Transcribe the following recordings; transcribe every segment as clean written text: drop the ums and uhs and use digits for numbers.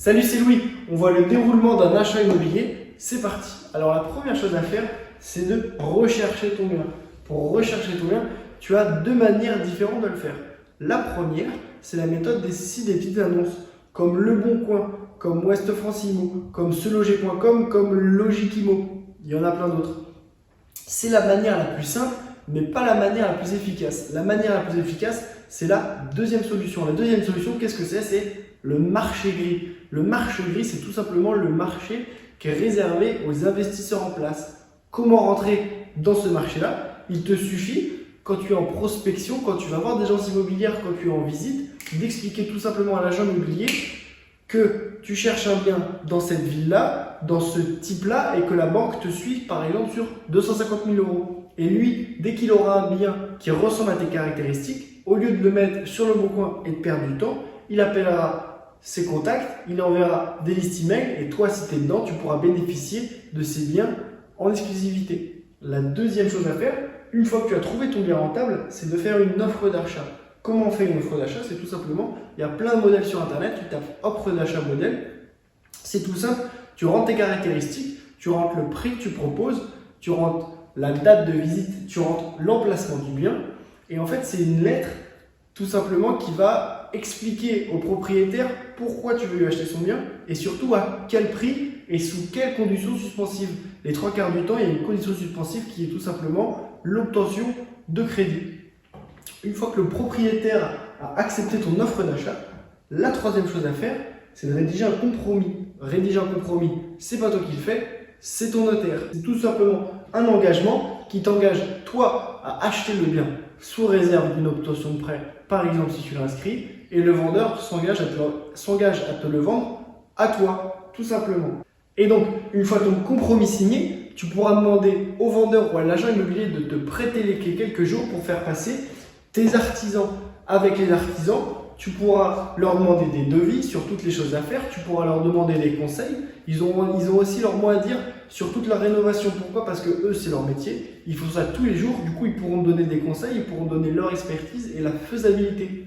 Salut, c'est Louis. On voit le déroulement d'un achat immobilier. C'est parti. Alors la première chose à faire, c'est de rechercher ton bien. Pour rechercher ton bien, tu as deux manières différentes de le faire. La première, c'est la méthode des sites des petites annonces, comme Le Bon Coin, comme Ouest France Immo, comme seloger.com, comme Logiquimo. Il y en a plein d'autres. C'est la manière la plus simple, mais pas la manière la plus efficace. La manière la plus efficace, c'est la deuxième solution. La deuxième solution, qu'est-ce que c'est? C'est le marché gris. Le marché gris, c'est tout simplement le marché qui est réservé aux investisseurs en place. Comment rentrer dans ce marché-là? Il te suffit, quand tu es en prospection, quand tu vas voir des agences immobilières, quand tu es en visite, d'expliquer tout simplement à l'agent immobilier que tu cherches un bien dans cette ville-là, dans ce type-là, et que la banque te suit par exemple sur 250 000 euros. Et lui, dès qu'il aura un bien qui ressemble à tes caractéristiques, au lieu de le mettre sur Le Bon Coin et de perdre du temps, il appellera ses contacts, il enverra des listes email et toi, si tu es dedans, tu pourras bénéficier de ces biens en exclusivité. La deuxième chose à faire, une fois que tu as trouvé ton bien rentable, c'est de faire une offre d'achat. Comment on fait une offre d'achat? C'est tout simplement, il y a plein de modèles sur internet, tu tapes offre d'achat modèle, c'est tout simple, tu rentres tes caractéristiques, tu rentres le prix que tu proposes, tu rentres la date de visite, tu rentres l'emplacement du bien, et en fait c'est une lettre tout simplement qui va expliquer au propriétaire pourquoi tu veux lui acheter son bien et surtout à quel prix et sous quelles conditions suspensives. Les trois quarts du temps, il y a une condition suspensive qui est tout simplement l'obtention de crédit. Une fois que le propriétaire a accepté ton offre d'achat, la troisième chose à faire, c'est de rédiger un compromis. Rédiger un compromis, c'est pas toi qui le fais, c'est ton notaire. C'est tout simplement un engagement qui t'engage, toi, à acheter le bien sous réserve d'une obtention de prêt, par exemple si tu l'inscris, et le vendeur s'engage à te le vendre à toi, tout simplement. Et donc, une fois ton compromis signé, tu pourras demander au vendeur ou à l'agent immobilier de te prêter les clés quelques jours pour faire passer tes artisans. Avec les artisans, tu pourras leur demander des devis sur toutes les choses à faire, tu pourras leur demander des conseils. Ils ont aussi leur mot à dire sur toute la rénovation. Pourquoi? Parce que eux, c'est leur métier. Ils font ça tous les jours. Du coup, ils pourront te donner des conseils, ils pourront donner leur expertise et la faisabilité.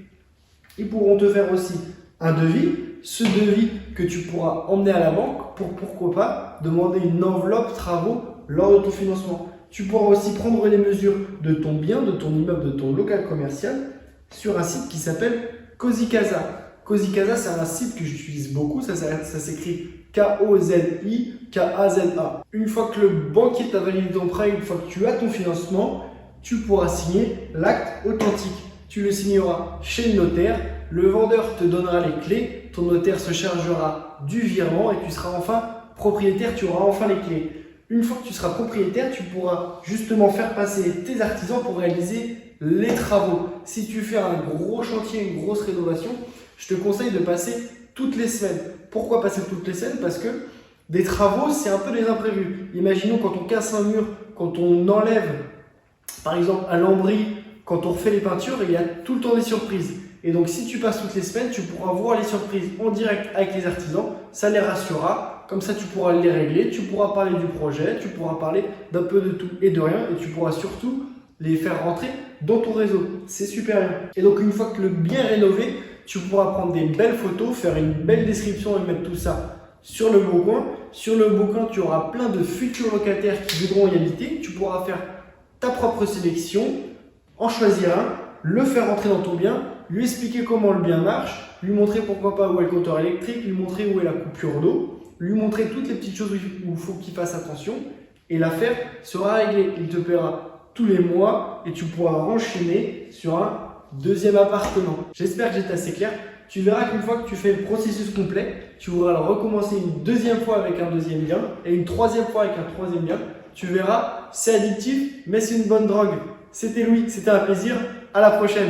Ils pourront te faire aussi un devis. Ce devis que tu pourras emmener à la banque pour, pourquoi pas, demander une enveloppe travaux lors de ton financement. Tu pourras aussi prendre les mesures de ton bien, de ton immeuble, de ton local commercial sur un site qui s'appelle Cozy Casa. Cozy Casa, c'est un site que j'utilise beaucoup, ça s'écrit K-O-Z-I-K-A-Z-A. Une fois que le banquier t'a validé ton prêt, une fois que tu as ton financement, tu pourras signer l'acte authentique. Tu le signeras chez le notaire, le vendeur te donnera les clés, ton notaire se chargera du virement et tu seras enfin propriétaire, tu auras enfin les clés. Une fois que tu seras propriétaire, tu pourras justement faire passer tes artisans pour réaliser les travaux. Si tu fais un gros chantier, une grosse rénovation, je te conseille de passer toutes les semaines. Pourquoi passer toutes les semaines? Parce que des travaux, c'est un peu des imprévus. Imaginons quand on casse un mur, quand on enlève, par exemple, un lambris, quand on refait les peintures, il y a tout le temps des surprises. Et donc, si tu passes toutes les semaines, tu pourras voir les surprises en direct avec les artisans. Ça les rassurera. Comme ça, tu pourras les régler, tu pourras parler du projet, tu pourras parler d'un peu de tout et de rien. Et tu pourras surtout les faire rentrer dans ton réseau. C'est super bien. Et donc, une fois que le bien est rénové, tu pourras prendre des belles photos, faire une belle description et mettre tout ça sur Le Bon Coin. Sur Le Bon Coin, tu auras plein de futurs locataires qui voudront y habiter. Tu pourras faire ta propre sélection, en choisir un, le faire rentrer dans ton bien, lui expliquer comment le bien marche, lui montrer pourquoi pas où est le compteur électrique, lui montrer où est la coupure d'eau, lui montrer toutes les petites choses où il faut qu'il fasse attention et l'affaire sera réglée. Il te paiera tous les mois et tu pourras enchaîner sur un deuxième appartement. J'espère que j'étais assez clair. Tu verras qu'une fois que tu fais le processus complet, tu voudras le recommencer une deuxième fois avec un deuxième bien et une troisième fois avec un troisième bien. Tu verras, c'est addictif, mais c'est une bonne drogue. C'était Louis, c'était un plaisir. À la prochaine.